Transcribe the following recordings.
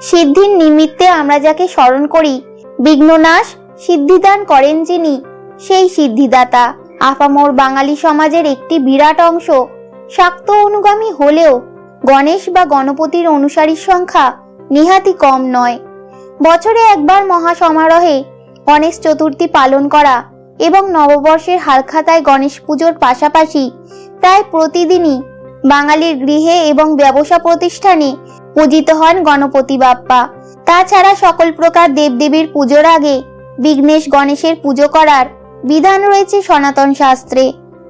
সিদ্ধির নিমিত্তে আমরা যাকে স্মরণ করি, বিঘ্ননাশ সিদ্ধিদান করেন যিনি, সেই সিদ্ধিদাতা। আপামর বাঙালি সমাজের একটি বিরাট অংশ শাক্ত অনুগামী হলেও গণেশ বা গণপতির অনুসারীর সংখ্যা নিহাতি কম নয়। বছরে একবার মহাসমারোহে গণেশ চতুর্থী পালন করা এবং নববর্ষের হালখাতায় গণেশ পুজোর পাশাপাশি প্রায় প্রতিদিনই বাঙালির গৃহে এবং ব্যবসা প্রতিষ্ঠানে পূজিত হন গণপতি বাপ্পা। তাছাড়া সকল প্রকার দেবদেবীর পুজোর আগে বিঘ্নেশ গণেশের পুজো করার বিধান রয়েছে সনাতন শাস্ত্রে।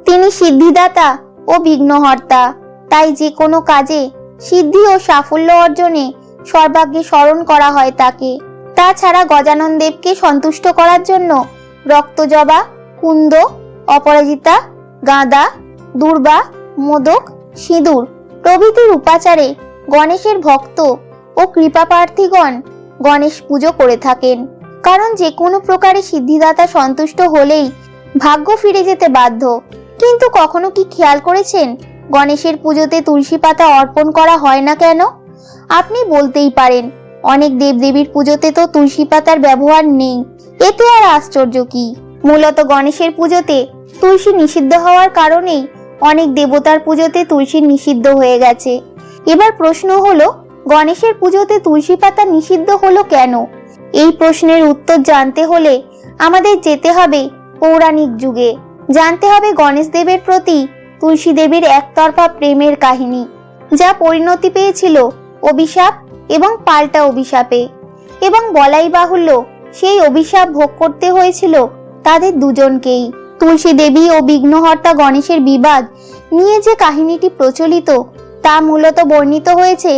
তিনি সিদ্ধিদাতা ও বিঘ্নহর্তা, তাই যে কোনো কাজে সিদ্ধি ও সাফল্য অর্জনে সর্বাগ্যে স্মরণ করা হয় তাকে। তাছাড়া গজানন দেবকে সন্তুষ্ট করার জন্য রক্তজবা, কুন্দ, অপরাজিতা, গাঁদা, দুর্বা, মোদক, সিঁদুর প্রভৃতির উপাচারে গণেশের ভক্ত ও কৃপাপ্রার্থীগণ গণেশ পুজো করে থাকেন। কারণ যে কোনো প্রকারে সিদ্ধিদাতা সন্তুষ্ট হলেই ভাগ্য ফিরে যেতে বাধ্য। কিন্তু কখনো কি খেয়াল করেছেন গণেশের পুজোতে তুলসী পাতা অর্পণ করা হয় না কেন? আপনি বলতেই পারেন, অনেক দেবদেবীর পুজোতে তো তুলসী পাতার ব্যবহার নেই, এতে আর আশ্চর্য কি? মূলত গণেশের পুজোতে তুলসী নিষিদ্ধ হওয়ার কারণেই অনেক দেবতার পুজোতে তুলসী নিষিদ্ধ হয়ে গেছে। এবার প্রশ্ন হলো, গণেশের পুজোতে তুলসী পাতা নিষিদ্ধ হলো কেন? এই প্রশ্নের উত্তর জানতে হলে আমাদের যেতে হবে পৌরাণিক যুগে। জানতে হবে গণেশ দেবের প্রতি তুলসী দেবীর একতরফা প্রেমের কাহিনী, যা পরিণতি পেয়েছিল অভিশাপ এবং পাল্টা অভিশাপে। এবং বলাই বাহুল্য, সেই অভিশাপ ভোগ করতে হয়েছিল তাদের দুজনকেই। তুলসী দেবী ও বিঘ্নহর্তা গণেশের বিবাদ নিয়ে যে কাহিনীটি প্রচলিত তা মূলত বর্ণিত হয়েছে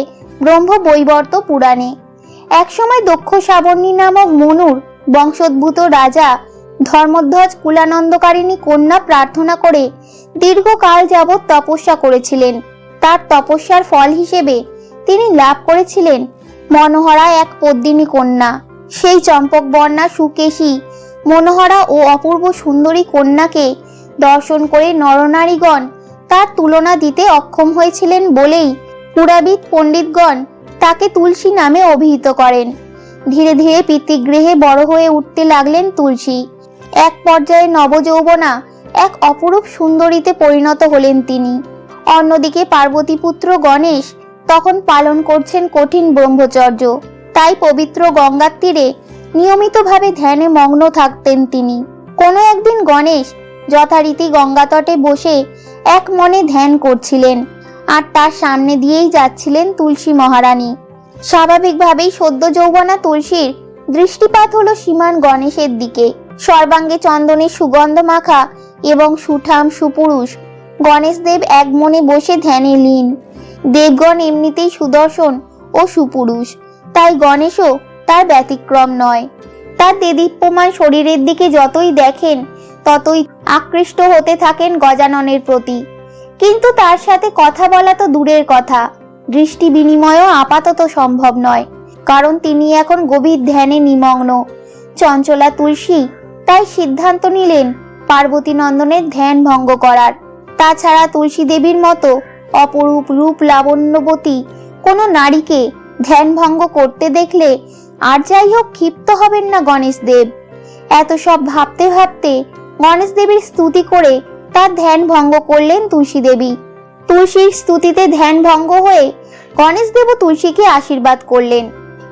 ব্রহ্মবৈবর্ত পুরাণে। একসময় দক্ষ শ্রাবণী নামক মনুর বংশোদ্ভূত রাজা ধর্মধ্বজ কুলানন্দকারিণী কন্যা প্রার্থনা করে দীর্ঘকাল যাবৎ তপস্যা করেছিলেন। তার তপস্যার ফল হিসেবে তিনি লাভ করেছিলেন মনোহরা এক পদ্মিনী কন্যা। সেই চম্পক বর্ণা সুকেশী মনোহরা ও অপূর্ব সুন্দরী কন্যাকে দর্শন করে নরনারীগণ তার তুলনা দিতে অক্ষম হয়েছিলেন বলেই পুরাবিদ পণ্ডিতগণ তাকে তুলসী নামে অভিহিত করেন। ধীরে ধীরে পিতৃগৃহে বড় হয়ে উঠতে লাগলেন তুলসী। এক পর্যায়ে নবযৌবনা এক অপরূপ সুন্দরীতে পরিণত হলেন তিনি। অন্যদিকে পার্বতীপুত্র গণেশ তখন পালন করছেন কঠিন ব্রহ্মচর্য। তাই পবিত্র গঙ্গার তীরে নিয়মিতভাবে ধ্যানে মগ্ন থাকতেন তিনি। কোনো একদিন গণেশ যথারীতি গঙ্গা তটে বসে এক মনে ধ্যান করছিলেন, আর তার সামনে দিয়েই যাচ্ছিলেন তুলসী মহারানী। স্বাভাবিকভাবেই সদ্য যৌবনা তুলসীর দৃষ্টিপাত হলো শ্রীমান গণেশের দিকে। সর্বাঙ্গে চন্দনের সুগন্ধ মাখা এবং সুঠাম সুপুরুষ গণেশ দেব এক মনে বসে ধ্যানে লীন। দেবগণ এমনিতেই সুদর্শন ও সুপুরুষ, তাই গণেশও তার ব্যতিক্রম নয়। তার দেদীপ্যমান শরীরের দিকে যতই দেখেন ততই আকৃষ্ট হতে থাকেন গজাননের প্রতি। কিন্তু তার সাথে কথা বলা তো দূরের কথা, দৃষ্টি বিনিময়ও আপাতত সম্ভব নয়, কারণ তিনি এখন গভীর ধ্যানে নিমগ্ন। চঞ্চলা তুলসী তাই সিদ্ধান্ত নিলেন পার্বতী নন্দনের ধ্যান ভঙ্গ করার। তাছাড়া তুলসী দেবীর মতো অপরূপ রূপ লাবণ্যবতী কোনো নারীকে ধ্যান ভঙ্গ করতে দেখলে আর যাই হোক ক্ষিপ্ত হবেন না গণেশ দেব। এত সব ভাবতে ভাবতে গণেশ দেবীর স্তুতি করে তার ধ্যান ভঙ্গ করলেন তুলসী দেবী। তুলসীর স্তুতিতে ধ্যান ভঙ্গ হয়ে গণেশ দেবও তুলসীকে আশীর্বাদ করলেন।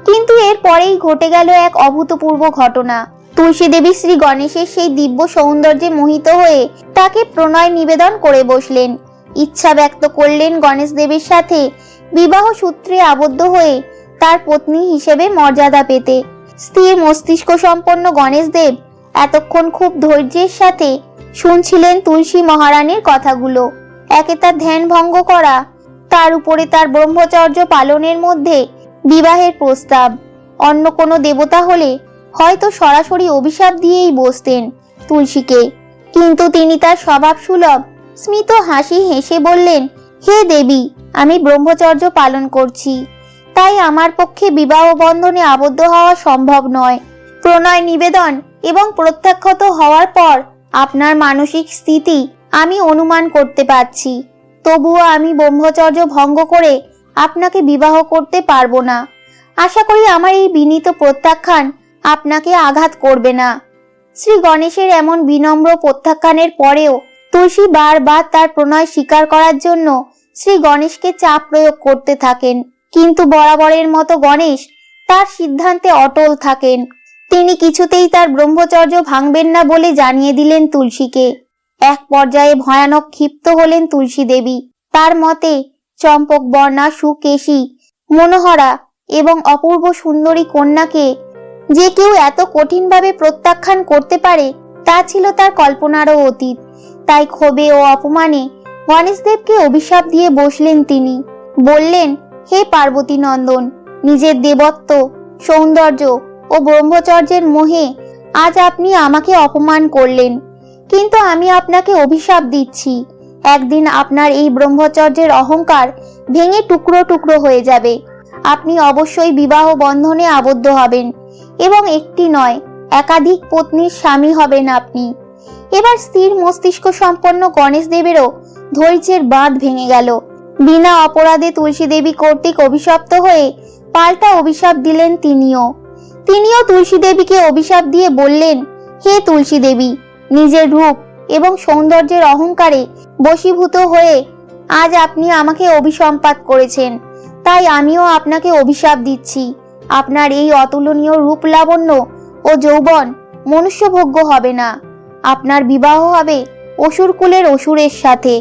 কিন্তু এর পরেই ঘটে গেল এক অভূতপূর্ব ঘটনা। তুলসী দেবী শ্রী গণেশের সেই দিব্য সৌন্দর্যে মোহিত হয়ে তাকে প্রণয় নিবেদন করে বসলেন। ইচ্ছা ব্যক্ত করলেন গণেশ দেবের সাথে বিবাহ সূত্রে আবদ্ধ হয়ে তার পত্নী হিসেবে মর্যাদা পেতে। স্থির মস্তিষ্ক সম্পন্ন গণেশ দেব এতক্ষণ খুব ধৈর্যের সাথে শুনছিলেন তুলসী মহারানীর কথাগুলো। একে তার ধ্যান ভঙ্গ করা, তার উপরে তার ব্রহ্মচর্য পালনের মধ্যে বিবাহের প্রস্তাব। অন্য কোনো দেবতা হলে হয়তো সরাসরি অভিশাপ দিয়েই বসতেন তুলসীকে, কিন্তু তিনি তার স্বভাব সুলভ স্মিত হাসি হেসে বললেন, হে দেবী, আমি ব্রহ্মচর্য পালন করছি, তাই আমার পক্ষে বিবাহ বন্ধনে আবদ্ধ হওয়া সম্ভব নয়। প্রণয় নিবেদন এবং প্রত্যাখ্যাত হওয়ার পর আপনার মানসিক স্থিতি আমি অনুমান করতে পারছি। তবুও আমি ব্রহ্মচর্য ভঙ্গ করে আপনাকে বিবাহ করতে পারবো না। আশা করি আমার এই বিনীত প্রত্যাখ্যান আপনাকে আঘাত করবে না। শ্রী গণেশের এমন বিনম্র প্রত্যাখ্যানের পরেও তুলসী বারবার তার প্রণয় স্বীকার করার জন্য শ্রী গণেশকে চাপ প্রয়োগ করতে থাকেন, কিন্তু বরাবরের মতো গণেশ তার সিদ্ধান্তে অটল থাকেন। তিনি কিছুতেই তার ব্রহ্মচর্য ভাঙবেন না বলে জানিয়ে দিলেন তুলসীকে। এক পর্যায়ে ভয়ানক ক্ষিপ্ত হলেন তুলসী দেবী। তার মতে চম্পক বর্ণা, সুকেশী, মনোহরা এবং অপূর্ব সুন্দরী কন্যাকে যে কেউ এত কঠিনভাবে প্রত্যাখ্যান করতে পারে তা ছিল তার কল্পনারও অতীত। তাই ক্ষোভে ও অপমানে গণেশদেবকে অভিশাপ দিয়ে বসলেন তিনি। বললেন, হে পার্বতী নন্দন, নিজের দেবত্ব, সৌন্দর্য ও ব্রহ্মচর্যের মোহে আজ আপনি আমাকে অপমান করলেন, কিন্তু আমি আপনাকে অভিশাপ দিচ্ছি, একদিন আপনার এই ব্রহ্মচর্যের অহংকার ভেঙে টুকরো টুকরো হয়ে যাবে। আপনি অবশ্যই বিবাহ বন্ধনে আবদ্ধ হবেন এবং একটি নয় একাধিক পত্নীর স্বামী হবেন আপনি। এবার স্থির মস্তিষ্ক সম্পন্ন গণেশ দেবেরও ধৈর্যের বাঁধ ভেঙে গেল। বিনা অপরাধে তুলসী দেবী কর্তৃক অভিশপ্ত হয়ে পাল্টা অভিশাপ দিলেন তিনিও তুলসী দেবীকে অভিশাপ দিয়ে বললেন, হে তুলসী দেবী, নিজের রূপ এবং সৌন্দর্যের অহংকারে বশীভূত হয়ে আজ আপনি আমাকে অভিসম্পাত করেছেন, তাই আমিও আপনাকে অভিশাপ দিচ্ছি। আপনার এই অতুলনীয় রূপ লাবণ্য ও যৌবন মনুষ্যভোগ্য হবে না। আপনার বিবাহ হবে অসুর কুলের অসুরের সাথে।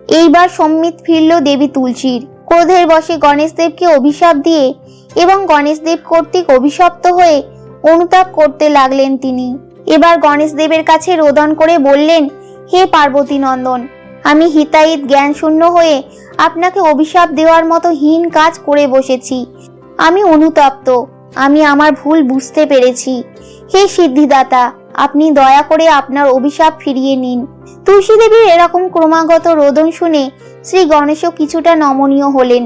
এইবার সম্মিত ফিরল দেবী তুলসীর। ক্রোধের বশে গণেশদেবকে অভিশাপ দিয়ে এবং গণেশদেব কর্তৃক অভিশপ্ত হয়ে অনুতাপ করতে লাগলেন তিনি। এবার গণেশদেবের কাছে রোদন করে বললেন, হে পার্বতী নন্দন, আমি হিতাহিত জ্ঞান শূন্য হয়ে আপনাকে অভিশাপ দেওয়ার মতো হীন কাজ করে বসেছি। আমি অনুতপ্ত, আমি আমার ভুল বুঝতে পেরেছি। হে সিদ্ধিদাতা, আপনি দয়া করে আপনার অভিশাপ ফিরিয়ে নিন। তুলসী দেবীর এরকম ক্রমাগত রোদন শুনে শ্রী গণেশও কিছুটা নমনীয় হলেন।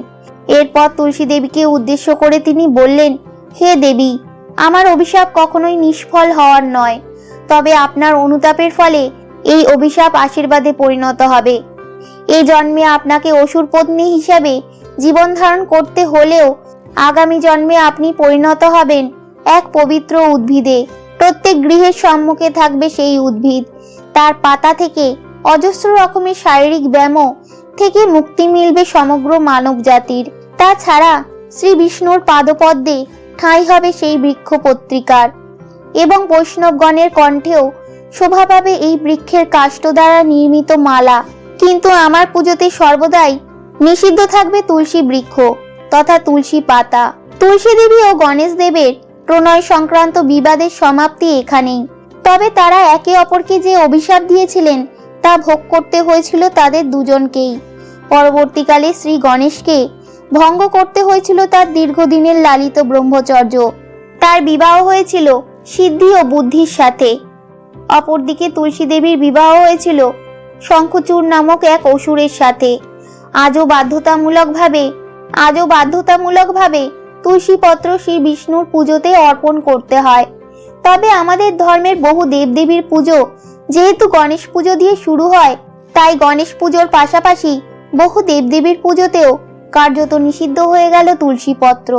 এরপর তুলসী দেবীকে উদ্দেশ্য করে তিনি বললেন, হে দেবী, আমার অভিশাপ কখনোই নিষ্ফল হওয়ার নয়, তবে আপনার অনুতাপের ফলে এই অভিশাপ আশীর্বাদে পরিণত হবে। এই জন্মে আপনাকে অসুর পত্নী হিসাবে জীবন ধারণ করতে হলেও আগামী জন্মে আপনি পরিণত হবেন এক পবিত্র উদ্ভিদে। প্রত্যেক গৃহের সম্মুখে থাকবে সেই উদ্ভিদ। তার পাতা থেকে অজস্র রকমের শারীরিক ব্যায়াম থেকে মুক্তি মিলবে সমগ্র মানব জাতির। তাছাড়া শ্রী বিষ্ণুর পাদপদ্মে ঠাঁই হবে সেই বৃক্ষ পত্রিকার এবং বৈষ্ণবগণের কণ্ঠেও শোভা পাবে এই বৃক্ষের কাষ্ঠ দ্বারা নির্মিত মালা। কিন্তু আমার পুজোতে সর্বদাই নিষিদ্ধ থাকবে তুলসী বৃক্ষ তথা তুলসী পাতা। তুলসী দেবী ও গণেশ দেবের প্রণয় সংক্রান্ত বিবাদের সমাপ্তি এখানেই। তবে তারা একে অপরকে যে অভিশাপ দিয়েছিলেন তা ভোগ করতে হয়েছিল তাদের দুজনকেই। পরবর্তীকালে শ্রী গণেশকে ভঙ্গ করতে হয়েছিল তার দীর্ঘদিনের লালিত ব্রহ্মচর্য। তার বিবাহ হয়েছিল সিদ্ধি ও বুদ্ধির সাথে। অপরদিকে তুলসী দেবীর বিবাহ হয়েছিল শঙ্খচূড় নামক এক অসুরের সাথে। আজও বাধ্যতামূলকভাবে তুলসী পত্র শ্রী বিষ্ণুর পুজোতে অর্পণ করতে হয়। তবে আমাদের ধর্মের বহু দেবদেবীর পুজো যেহেতু গণেশ পুজো দিয়ে শুরু হয়, তাই গণেশ পুজোর পাশাপাশি বহু দেবদেবীর পুজোতেও কার্যত নিষিদ্ধ হয়ে গেল তুলসী পত্র।